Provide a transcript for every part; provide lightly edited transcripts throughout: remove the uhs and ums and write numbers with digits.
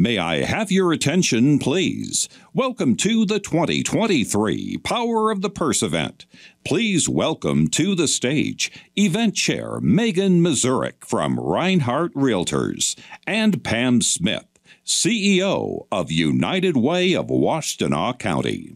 May I have your attention, please? Welcome to the 2023 Power of the Purse event. Please welcome to the stage Event Chair Megan Mazurek from Reinhardt Realtors and Pam Smith, CEO of United Way of Washtenaw County.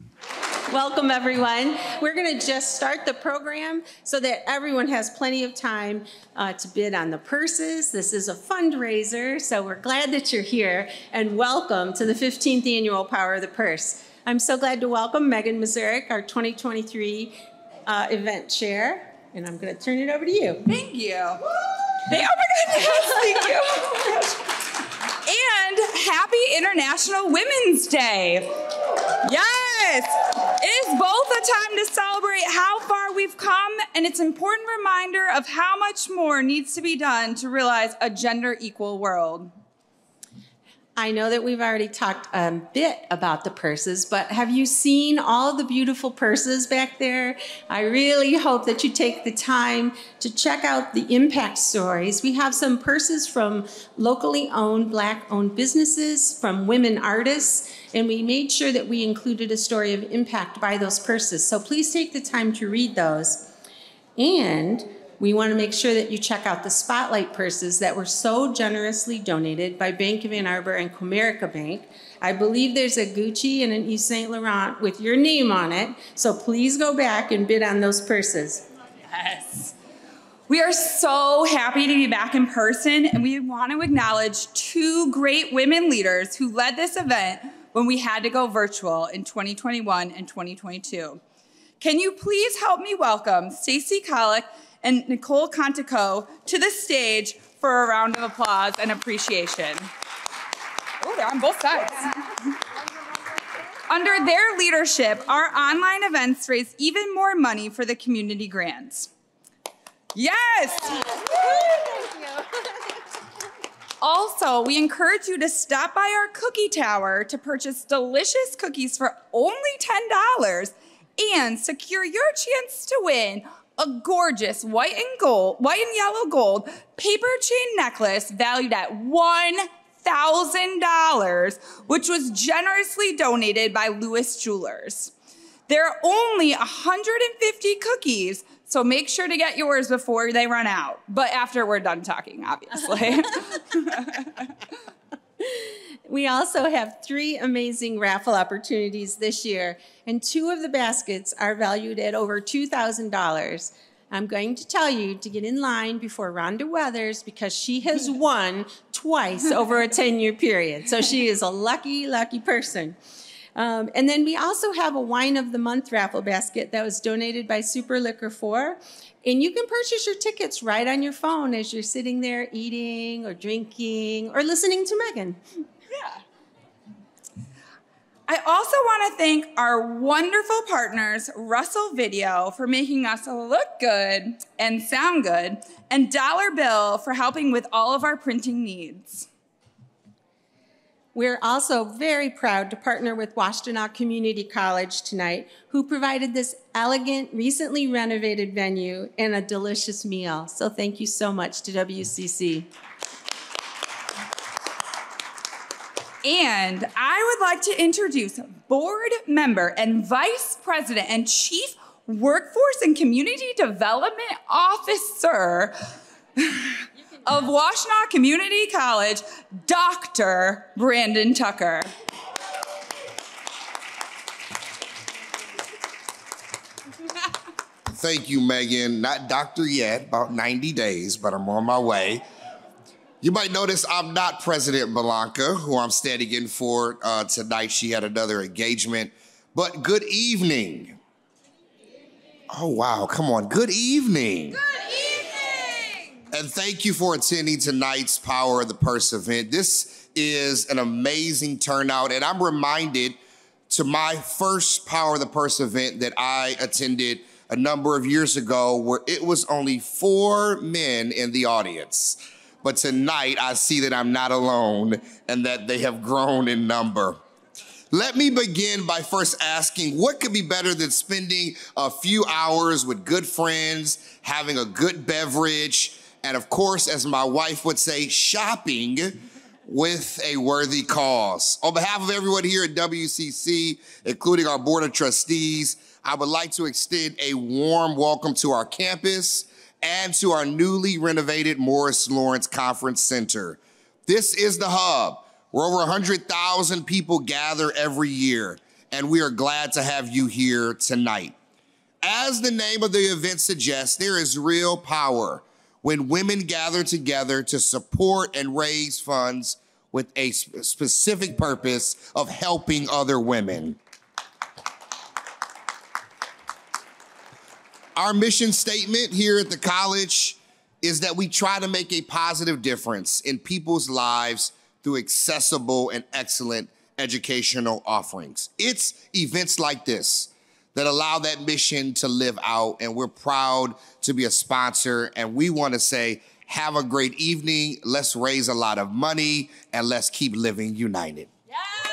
Welcome, everyone. We're going to just start the program so that everyone has plenty of time to bid on the purses. This is a fundraiser, so we're glad that you're here, and welcome to the 15th Annual Power of the Purse. I'm so glad to welcome Megan Mazurek, our 2023 event chair, and I'm going to turn it over to you. Thank you. Oh my goodness, thank you. And happy International Women's Day. Yes, it is both a time to celebrate how far we've come, and it's an important reminder of how much more needs to be done to realize a gender equal world. I know that we've already talked a bit about the purses, but have you seen all the beautiful purses back there? I really hope that you take the time to check out the impact stories. We have some purses from locally owned, Black-owned businesses, from women artists, and we made sure that we included a story of impact by those purses. So please take the time to read those. And we want to make sure that you check out the Spotlight purses that were so generously donated by Bank of Ann Arbor and Comerica Bank. I believe there's a Gucci and an Yves Saint Laurent with your name on it, so please go back and bid on those purses. Yes. We are so happy to be back in person, and we want to acknowledge two great women leaders who led this event when we had to go virtual in 2021 and 2022. Can you please help me welcome Stacy Colick and Nicole Contico to the stage for a round of applause and appreciation. Oh, they're on both sides. Under their leadership, our online events raise even more money for the community grants. Yes! Also, we encourage you to stop by our cookie tower to purchase delicious cookies for only $10 and secure your chance to win a gorgeous white and yellow gold paper chain necklace valued at $1,000, which was generously donated by Lewis Jewelers. There are only 150 cookies, so make sure to get yours before they run out, but after we're done talking, obviously. We also have 3 amazing raffle opportunities this year, and 2 of the baskets are valued at over $2,000. I'm going to tell you to get in line before Rhonda Weathers because she has won twice over a 10-year period. So she is a lucky, lucky person. And then we also have a Wine of the Month raffle basket that was donated by Super Liquor 4. And you can purchase your tickets right on your phone as you're sitting there eating or drinking or listening to Megan. Yeah. I also want to thank our wonderful partners, Russell Video, for making us look good and sound good, and Dollar Bill for helping with all of our printing needs. We're also very proud to partner with Washtenaw Community College tonight, who provided this elegant, recently renovated venue and a delicious meal. So thank you so much to WCC. And I would like to introduce board member and vice president and chief workforce and community development officer of Washtenaw Community College, Dr. Brandon Tucker. Thank you, Megan. Not doctor yet, about 90 days, but I'm on my way. You might notice I'm not President Belanca, who I'm standing in for tonight. She had another engagement. But good evening. Oh, wow. Come on. Good evening. Good evening. And thank you for attending tonight's Power of the Purse event. This is an amazing turnout. And I'm reminded to my first Power of the Purse event that I attended a number of years ago where it was only 4 men in the audience. But tonight, I see that I'm not alone and that they have grown in number. Let me begin by first asking, what could be better than spending a few hours with good friends, having a good beverage, and of course, as my wife would say, shopping with a worthy cause. On behalf of everyone here at WCC, including our Board of Trustees, I would like to extend a warm welcome to our campus and to our newly renovated Morris Lawrence Conference Center. This is the hub where over 100,000 people gather every year, and we are glad to have you here tonight. As the name of the event suggests, there is real power when women gather together to support and raise funds with a specific purpose of helping other women. Our mission statement here at the college is that we try to make a positive difference in people's lives through accessible and excellent educational offerings. It's events like this that allow that mission to live out, and we're proud to be a sponsor, and we want to say, have a great evening, let's raise a lot of money, and let's keep living united. Yes!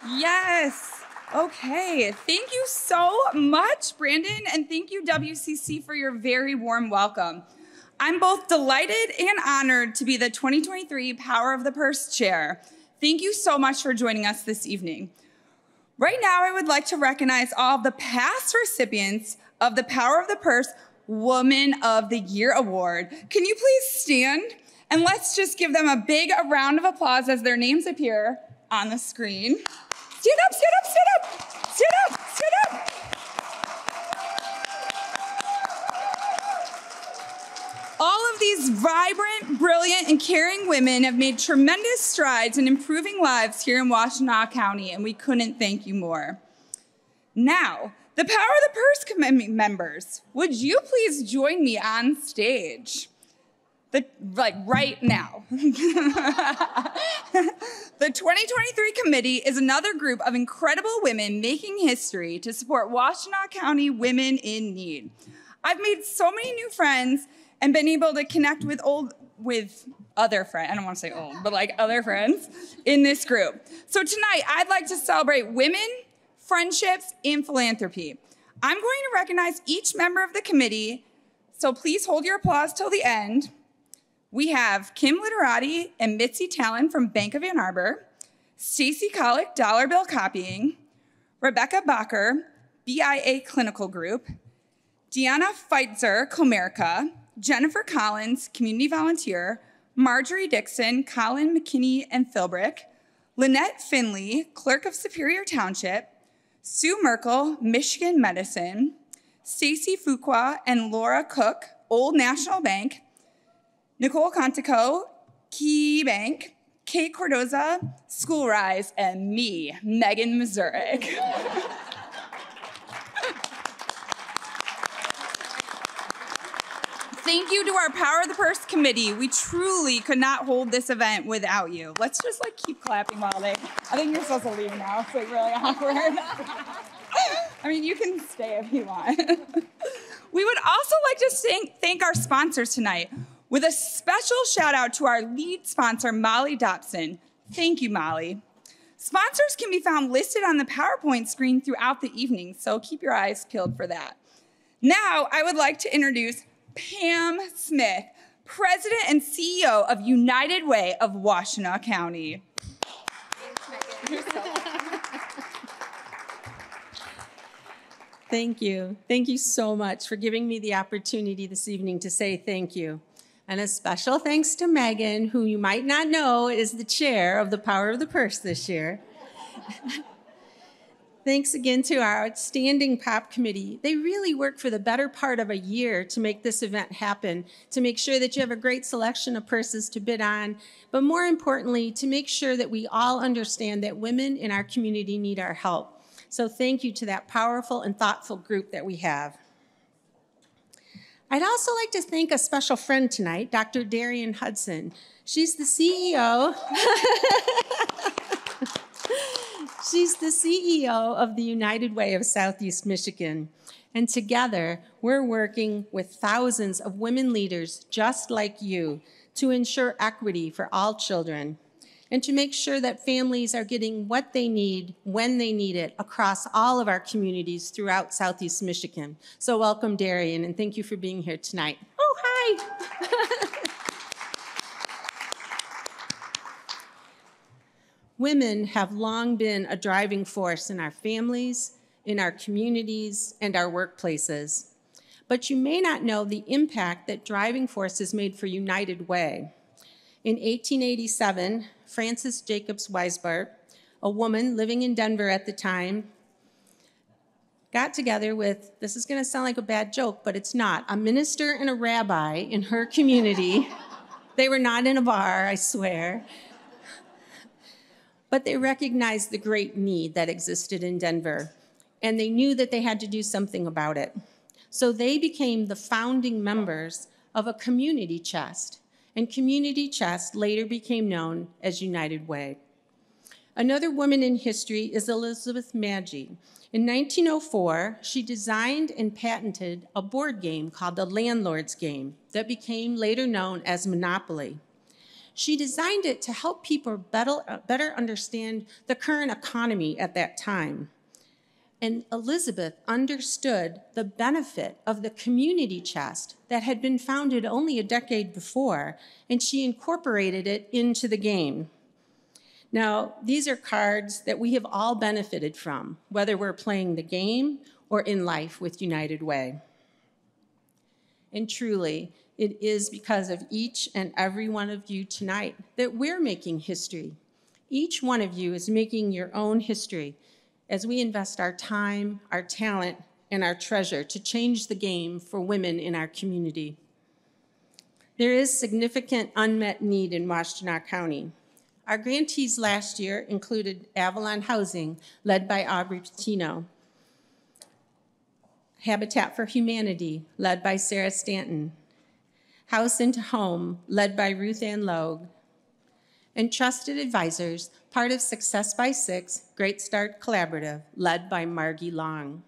Yes! Okay, thank you so much, Brandon, and thank you, WCC, for your very warm welcome. I'm both delighted and honored to be the 2023 Power of the Purse Chair. Thank you so much for joining us this evening. Right now, I would like to recognize all of the past recipients of the Power of the Purse Woman of the Year Award. Can you please stand? And let's just give them a big round of applause as their names appear on the screen. Stand up, stand up, stand up, stand up, stand up. All of these vibrant, brilliant, and caring women have made tremendous strides in improving lives here in Washtenaw County, and we couldn't thank you more. Now, the Power of the Purse Committee members, would you please join me on stage? Right now. The 2023 committee is another group of incredible women making history to support Washtenaw County women in need. I've made so many new friends and been able to connect with other friends, I don't want to say old, but like other friends in this group. So tonight, I'd like to celebrate women, friendships, and philanthropy. I'm going to recognize each member of the committee, so please hold your applause till the end. We have Kim Literati and Mitzi Talon from Bank of Ann Arbor, Stacy Collick, Dollar Bill Copying, Rebecca Bacher, BIA Clinical Group, Deanna Feitzer, Comerica, Jennifer Collins, Community Volunteer, Marjorie Dixon, Colin McKinney and Philbrick, Lynette Finley, Clerk of Superior Township, Sue Merkel, Michigan Medicine, Stacy Fuqua and Laura Cook, Old National Bank, Nicole Contico, Key Bank, Kate Cordoza, School Rise, and me, Megan Mazurek. Thank you to our Power of the Purse committee. We truly could not hold this event without you. Let's just keep clapping while I think you're supposed to leave now. It's really awkward. I mean, you can stay if you want. We would also like to thank our sponsors tonight with a special shout out to our lead sponsor, Molly Dobson. Thank you, Molly. Sponsors can be found listed on the PowerPoint screen throughout the evening, so keep your eyes peeled for that. Now, I would like to introduce Pam Smith, President and CEO of United Way of Washtenaw County. Thank you. Thank you so much for giving me the opportunity this evening to say thank you. And a special thanks to Megan, who you might not know is the chair of the Power of the Purse this year. Thanks again to our outstanding POP committee. They really worked for the better part of a year to make this event happen, to make sure that you have a great selection of purses to bid on, but more importantly, to make sure that we all understand that women in our community need our help. So thank you to that powerful and thoughtful group that we have. I'd also like to thank a special friend tonight, Dr. Darian Hudson. She's the CEO. She's the CEO of the United Way of Southeast Michigan. And together, we're working with thousands of women leaders just like you to ensure equity for all children and to make sure that families are getting what they need when they need it across all of our communities throughout Southeast Michigan. So welcome, Darian, and thank you for being here tonight. Oh, hi. Women have long been a driving force in our families, in our communities, and our workplaces. But you may not know the impact that driving forces made for United Way. In 1887, Frances Jacobs Weisbart, a woman living in Denver at the time, got together with, this is going to sound like a bad joke, but it's not, a minister and a rabbi in her community. They were not in a bar, I swear. But they recognized the great need that existed in Denver, and they knew that they had to do something about it. So they became the founding members of a community chest, and Community Chest later became known as United Way. Another woman in history is Elizabeth Magee. In 1904, she designed and patented a board game called the Landlord's Game that became later known as Monopoly. She designed it to help people better understand the current economy at that time. And Elizabeth understood the benefit of the community chest that had been founded only a decade before, and she incorporated it into the game. Now, these are cards that we have all benefited from, whether we're playing the game or in life with United Way. And truly, it is because of each and every one of you tonight that we're making history. Each one of you is making your own history as we invest our time, our talent, and our treasure to change the game for women in our community. There is significant unmet need in Washtenaw County. Our grantees last year included Avalon Housing, led by Aubrey Patino, Habitat for Humanity, led by Sarah Stanton, House into Home, led by Ruth Ann Logue, and Trusted Advisors, part of Success by Six, Great Start Collaborative, led by Margie Long.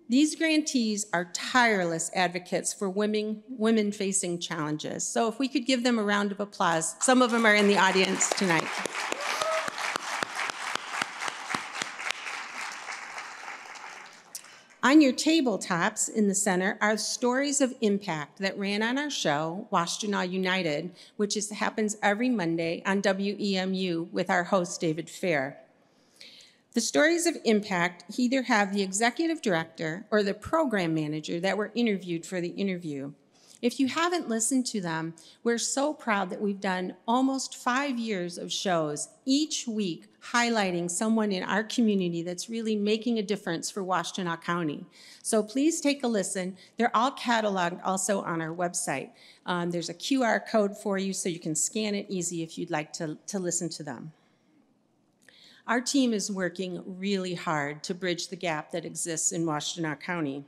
These grantees are tireless advocates for women facing challenges. So if we could give them a round of applause. Some of them are in the audience tonight. On your tabletops in the center are stories of impact that ran on our show, Washtenaw United, which happens every Monday on WEMU with our host, David Fair. The stories of impact either have the executive director or the program manager that were interviewed for the interview. If you haven't listened to them, we're so proud that we've done almost 5 years of shows, each week highlighting someone in our community that's really making a difference for Washtenaw County. So please take a listen. They're all cataloged also on our website. There's a QR code for you so you can scan it easy if you'd like to listen to them. Our team is working really hard to bridge the gap that exists in Washtenaw County.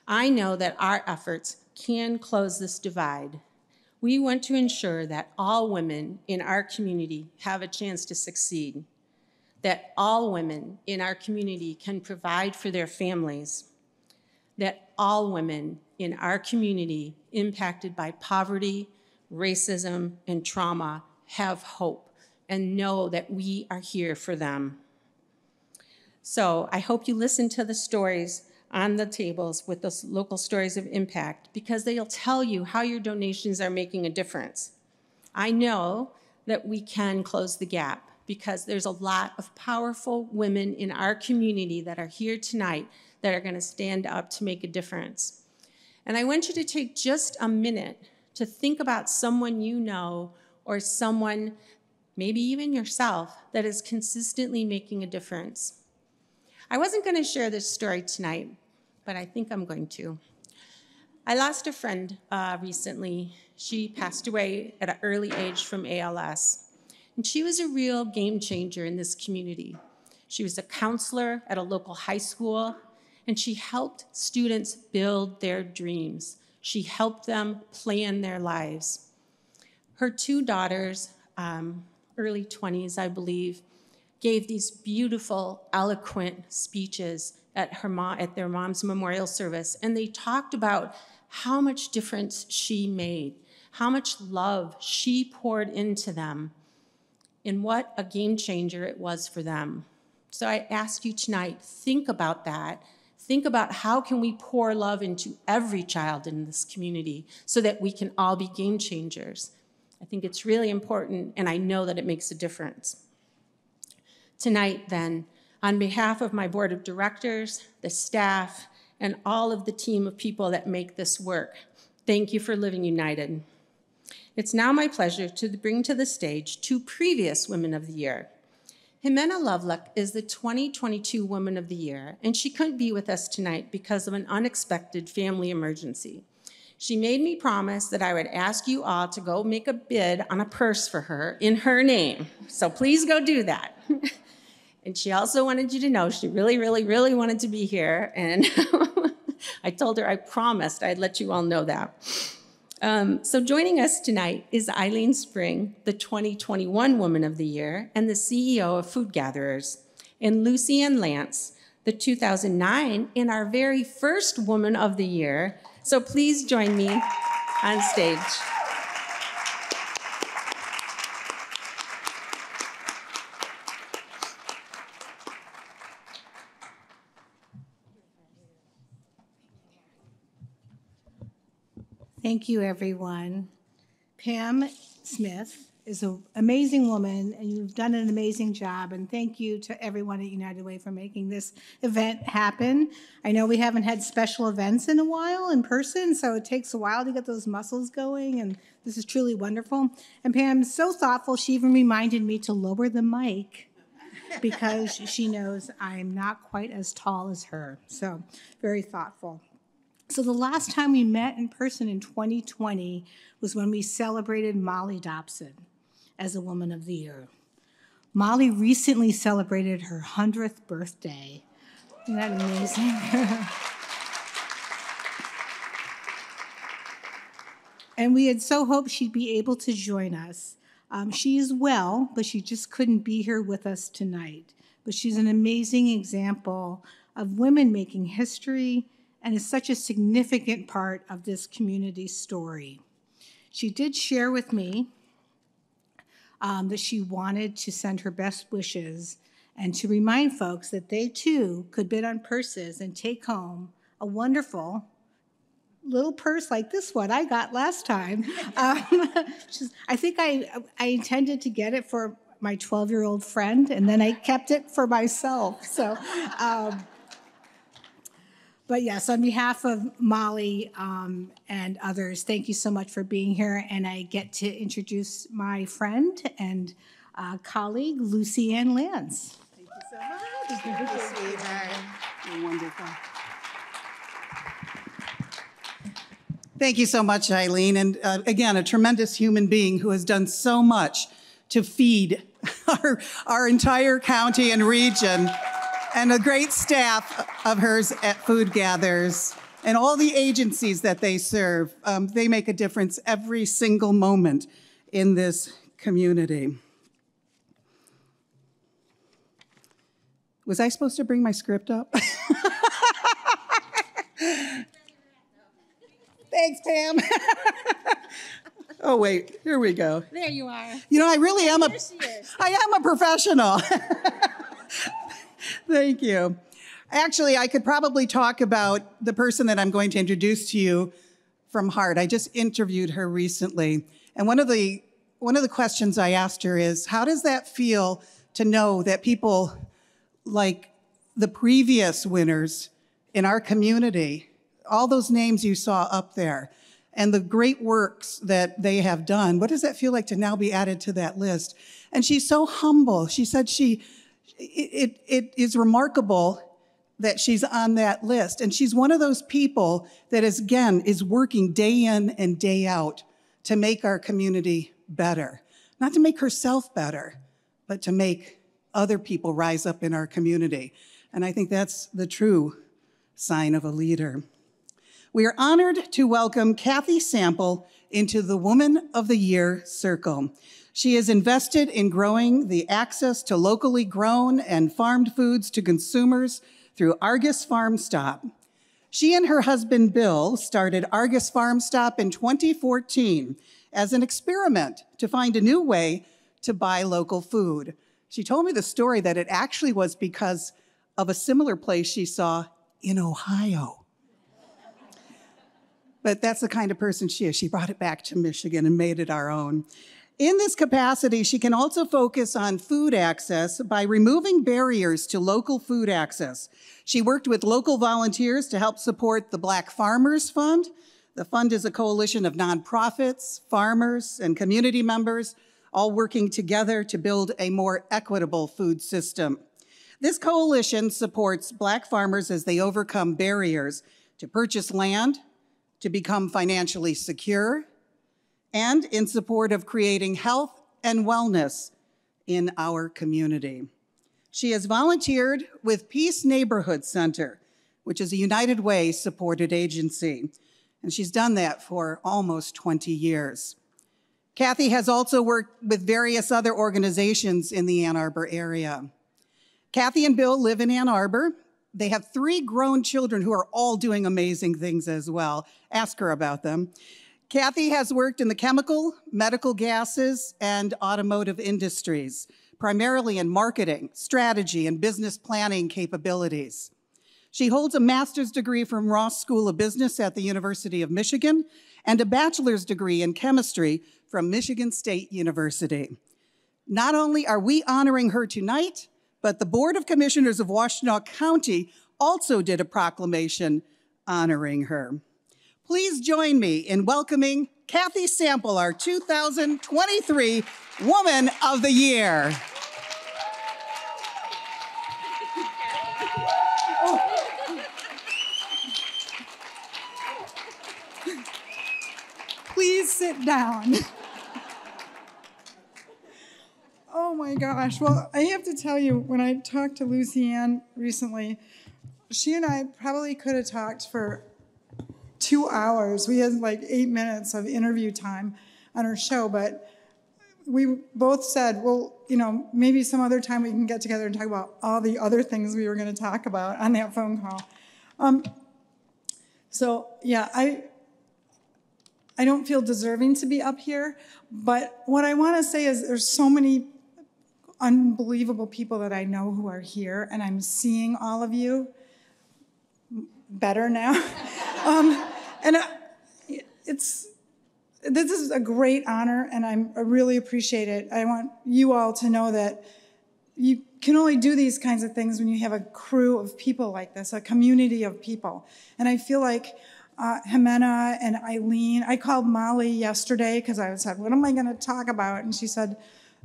I know that our efforts can close this divide. We want to ensure that all women in our community have a chance to succeed, that all women in our community can provide for their families, that all women in our community impacted by poverty, racism, and trauma have hope and know that we are here for them. So I hope you listen to the stories on the tables with those local stories of impact, because they'll tell you how your donations are making a difference. I know that we can close the gap because there's a lot of powerful women in our community that are here tonight that are going to stand up to make a difference. And I want you to take just a minute to think about someone you know or someone, maybe even yourself, that is consistently making a difference. I wasn't going to share this story tonight, but I think I'm going to. I lost a friend recently. She passed away at an early age from ALS. And she was a real game changer in this community. She was a counselor at a local high school, and she helped students build their dreams. She helped them plan their lives. Her two daughters, early 20s, I believe, gave these beautiful, eloquent speeches at their mom's memorial service, and they talked about how much difference she made, how much love she poured into them, and what a game changer it was for them. So I ask you tonight, think about that. Think about how can we pour love into every child in this community so that we can all be game changers. I think it's really important, and I know that it makes a difference. Tonight, then, on behalf of my board of directors, the staff, and all of the team of people that make this work, thank you for living united. It's now my pleasure to bring to the stage two previous Women of the Year. Jimena Lovelock is the 2022 Woman of the Year, and she couldn't be with us tonight because of an unexpected family emergency. She made me promise that I would ask you all to go make a bid on a purse for her in her name. So please go do that. And she also wanted you to know she really, really, really wanted to be here. And I told her I promised I'd let you all know that. So joining us tonight is Eileen Spring, the 2021 Woman of the Year and the CEO of Food Gatherers, and Lucy Ann Lance, the 2009 and our very first Woman of the Year. So please join me on stage. Thank you, everyone. Pam Smith is an amazing woman, and you've done an amazing job. And thank you to everyone at United Way for making this event happen. I know we haven't had special events in a while in person, so it takes a while to get those muscles going, and this is truly wonderful. And Pam's so thoughtful, she even reminded me to lower the mic because she knows I'm not quite as tall as her. So very thoughtful. So the last time we met in person in 2020 was when we celebrated Molly Dobson as a Woman of the Year. Molly recently celebrated her 100th birthday. Isn't that amazing? And we had so hoped she'd be able to join us. She is well, but she just couldn't be here with us tonight. But she's an amazing example of women making history and is such a significant part of this community story. She did share with me that she wanted to send her best wishes and to remind folks that they too could bid on purses and take home a wonderful little purse like this one I got last time. I think I intended to get it for my 12-year-old friend, and then I kept it for myself. So. But yes, on behalf of Molly and others, thank you so much for being here. And I get to introduce my friend and colleague, Lucy Ann Lance. Thank you so much. Thank you, sweetheart. You're wonderful. Thank you so much, Eileen. And again, a tremendous human being who has done so much to feed our entire county and region, and a great staff of hers at Food Gatherers, and all the agencies that they serve. They make a difference every single moment in this community. Was I supposed to bring my script up? Thanks, Pam. Oh, wait, here we go. There you are. You know, I really am I am a professional. Thank you. Actually, I could probably talk about the person that I'm going to introduce to you from heart. I just interviewed her recently. And one of the questions I asked her is, how does that feel to know that people like the previous winners in our community, all those names you saw up there, and the great works that they have done, what does that feel like to now be added to that list? And she's so humble. She said it is remarkable that she's on that list. And she's one of those people that is working day in and day out to make our community better. Not to make herself better, but to make other people rise up in our community. And I think that's the true sign of a leader. We are honored to welcome Kathy Sample into the Woman of the Year circle. She is invested in growing the access to locally grown and farmed foods to consumers through Argus Farm Stop. She and her husband, Bill, started Argus Farm Stop in 2014 as an experiment to find a new way to buy local food. She told me the story that it actually was because of a similar place she saw in Ohio. But that's the kind of person she is. She brought it back to Michigan and made it our own. In this capacity, she can also focus on food access by removing barriers to local food access. She worked with local volunteers to help support the Black Farmers Fund. The fund is a coalition of nonprofits, farmers, and community members, all working together to build a more equitable food system. This coalition supports Black farmers as they overcome barriers to purchase land, to become financially secure, and in support of creating health and wellness in our community. She has volunteered with Peace Neighborhood Center, which is a United Way supported agency, and she's done that for almost 20 years. Kathy has also worked with various other organizations in the Ann Arbor area. Kathy and Bill live in Ann Arbor. They have 3 grown children who are all doing amazing things as well. Ask her about them. Kathy has worked in the chemical, medical gases, and automotive industries, primarily in marketing, strategy, and business planning capabilities. She holds a master's degree from Ross School of Business at the University of Michigan and a bachelor's degree in chemistry from Michigan State University. Not only are we honoring her tonight, but the Board of Commissioners of Washtenaw County also did a proclamation honoring her. Please join me in welcoming Kathy Sample, our 2023 Woman of the Year. Please sit down. Oh my gosh. Well, I have to tell you, when I talked to Lucy Ann recently, she and I probably could have talked for 2 hours. We had like 8 minutes of interview time on her show, but we both said, well, you know, maybe some other time we can get together and talk about all the other things we were going to talk about on that phone call. So yeah, I don't feel deserving to be up here, but what I want to say is there's so many unbelievable people that I know who are here, and I'm seeing all of you better now. This is a great honor, and I really appreciate it. I want you all to know that you can only do these kinds of things when you have a crew of people like this, a community of people. And I feel like Jimena and Eileen, I called Molly yesterday because I said, what am I going to talk about? And she said,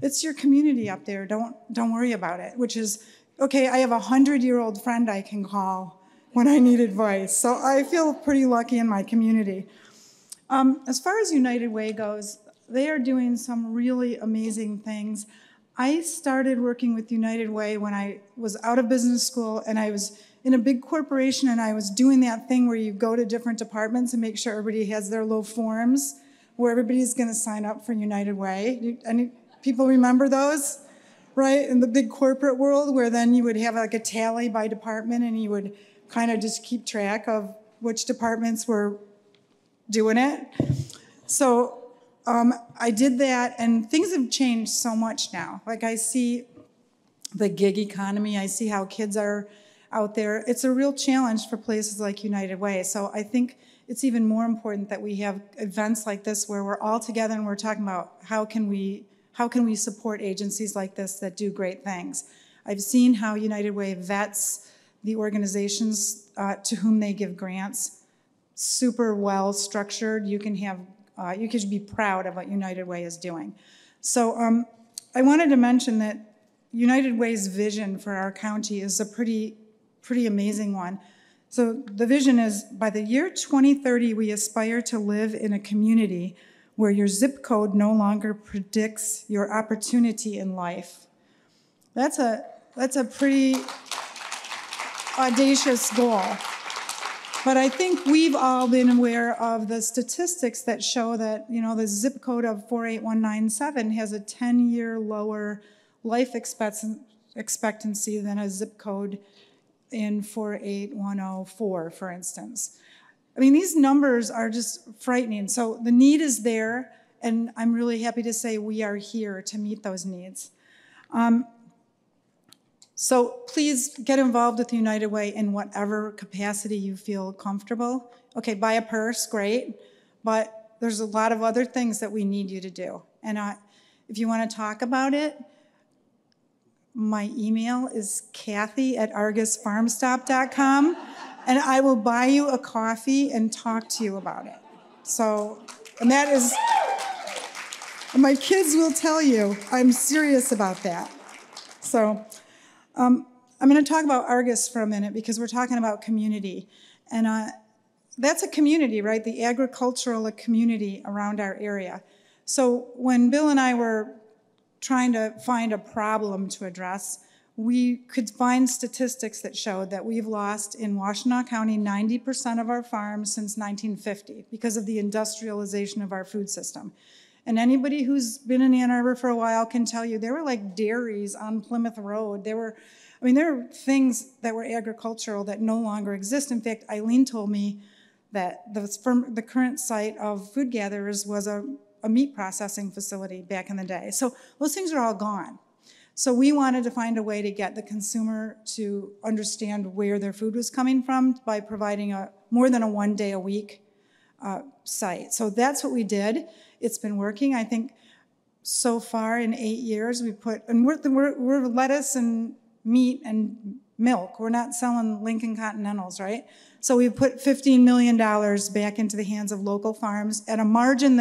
it's your community up there. Don't worry about it, which is, okay, I have a 100-year-old friend I can call when I need advice. So I feel pretty lucky in my community. As far as United Way goes, they are doing some really amazing things. I started working with United Way when I was out of business school, and I was in a big corporation, and I was doing that thing where you go to different departments and make sure everybody has their little forms where everybody's going to sign up for United Way. Any people remember those? Right? In the big corporate world, where then you would have like a tally by department, and you would kind of just keep track of which departments were doing it. So I did that, and things have changed so much now. Like, I see the gig economy, I see how kids are out there. It's a real challenge for places like United Way. So I think it's even more important that we have events like this where we're all together and we're talking about how can we support agencies like this that do great things. I've seen how United Way vets the organizations to whom they give grants. Super well structured. You can be proud of what United Way is doing. So I wanted to mention that United Way's vision for our county is a pretty amazing one. So the vision is, by the year 2030, we aspire to live in a community where your zip code no longer predicts your opportunity in life. That's a pretty audacious goal. But I think we've all been aware of the statistics that show that, you know, the zip code of 48197 has a 10-year lower life expectancy than a zip code in 48104, for instance. I mean, these numbers are just frightening. So the need is there, and I'm really happy to say we are here to meet those needs. So please get involved with United Way in whatever capacity you feel comfortable. Okay, buy a purse, great, but there's a lot of other things that we need you to do. And If you want to talk about it, my email is kathy@argusfarmstop.com, and I will buy you a coffee and talk to you about it. So, and that is, my kids will tell you I'm serious about that. So, I'm going to talk about Argus for a minute because we're talking about community. And that's a community, right? The agricultural community around our area. So when Bill and I were trying to find a problem to address, we could find statistics that showed that we've lost in Washtenaw County 90% of our farms since 1950 because of the industrialization of our food system. And anybody who's been in Ann Arbor for a while can tell you there were like dairies on Plymouth Road. There were things that were agricultural that no longer exist. In fact, Eileen told me that the current site of Food Gatherers was a meat processing facility back in the day. So those things are all gone. So we wanted to find a way to get the consumer to understand where their food was coming from by providing more than a 1 day a week site. So that's what we did. It's been working. I think so far in 8 years we put, and we're lettuce and meat and milk. We're not selling Lincoln Continentals, right? So we put $15 million back into the hands of local farms at a margin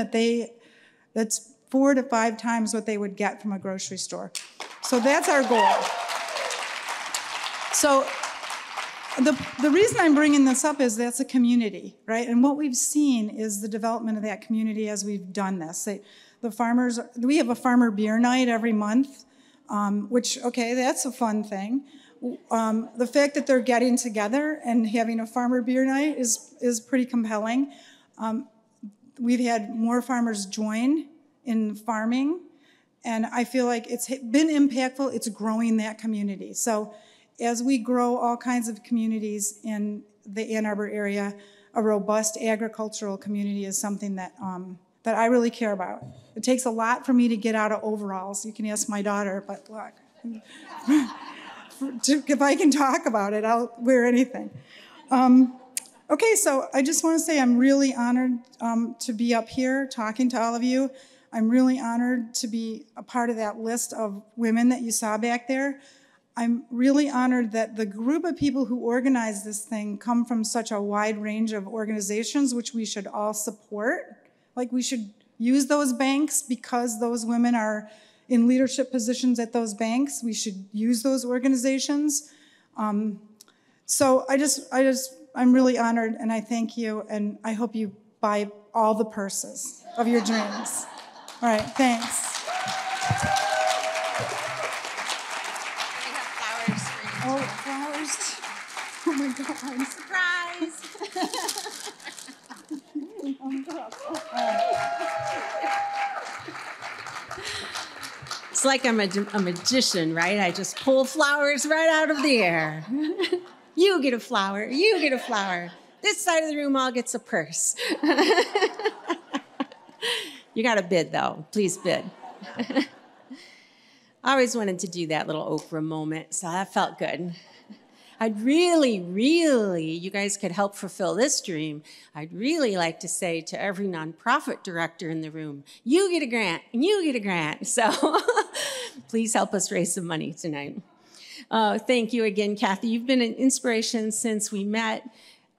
that's 4 to 5 times what they would get from a grocery store. So that's our goal. So the reason I'm bringing this up is that's a community, right? And what we've seen is the development of that community as we've done this. We have a farmer beer night every month, which, okay, that's a fun thing. The fact that they're getting together and having a farmer beer night is pretty compelling. We've had more farmers join in farming, and I feel like it's been impactful. It's growing that community. So as we grow all kinds of communities in the Ann Arbor area, a robust agricultural community is something that I really care about. It takes a lot for me to get out of overalls. You can ask my daughter, but look, if I can talk about it, I'll wear anything. Okay, so I just want to say I'm really honored to be up here talking to all of you. I'm really honored to be a part of that list of women that you saw back there. I'm really honored that the group of people who organized this thing come from such a wide range of organizations, which we should all support. Like, we should use those banks because those women are in leadership positions at those banks. We should use those organizations. So I'm really honored, and I thank you, and I hope you buy all the purses of your dreams. All right, thanks. Oh, flowers. Oh my God. Surprise! It's like I'm a magician, right? I just pull flowers right out of the air. You get a flower, you get a flower. This side of the room all gets a purse. You got to bid, though. Please bid. I always wanted to do that little Oprah moment, so that felt good. I'd really, you guys could help fulfill this dream. I'd really like to say to every nonprofit director in the room, you get a grant, and you get a grant. So please help us raise some money tonight. Thank you again, Kathy. You've been an inspiration since we met.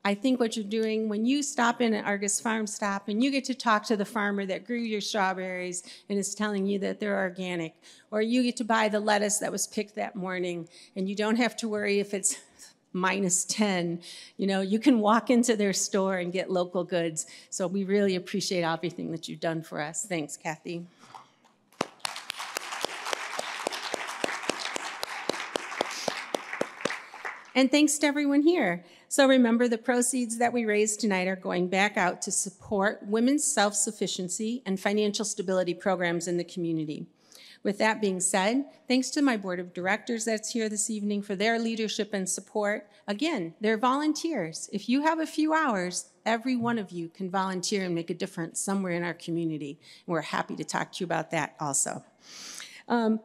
I think what you're doing when you stop in at Argus Farm Stop and you get to talk to the farmer that grew your strawberries and is telling you that they're organic, or you get to buy the lettuce that was picked that morning and you don't have to worry if it's -10, you can walk into their store and get local goods. So we really appreciate everything that you've done for us. Thanks, Kathy. And thanks to everyone here. So remember, the proceeds that we raised tonight are going back out to support women's self-sufficiency and financial stability programs in the community. With that being said, thanks to my board of directors that's here this evening for their leadership and support. Again, they're volunteers. If you have a few hours, every one of you can volunteer and make a difference somewhere in our community. And we're happy to talk to you about that also.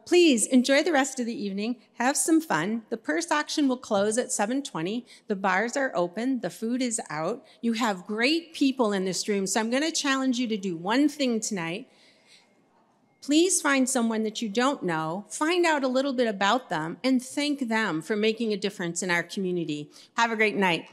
Please enjoy the rest of the evening. Have some fun. The purse auction will close at 7:20. The bars are open. The food is out. You have great people in this room, so I'm going to challenge you to do one thing tonight. Please please find someone that you don't know, find out a little bit about them, and thank them for making a difference in our community. Have a great night.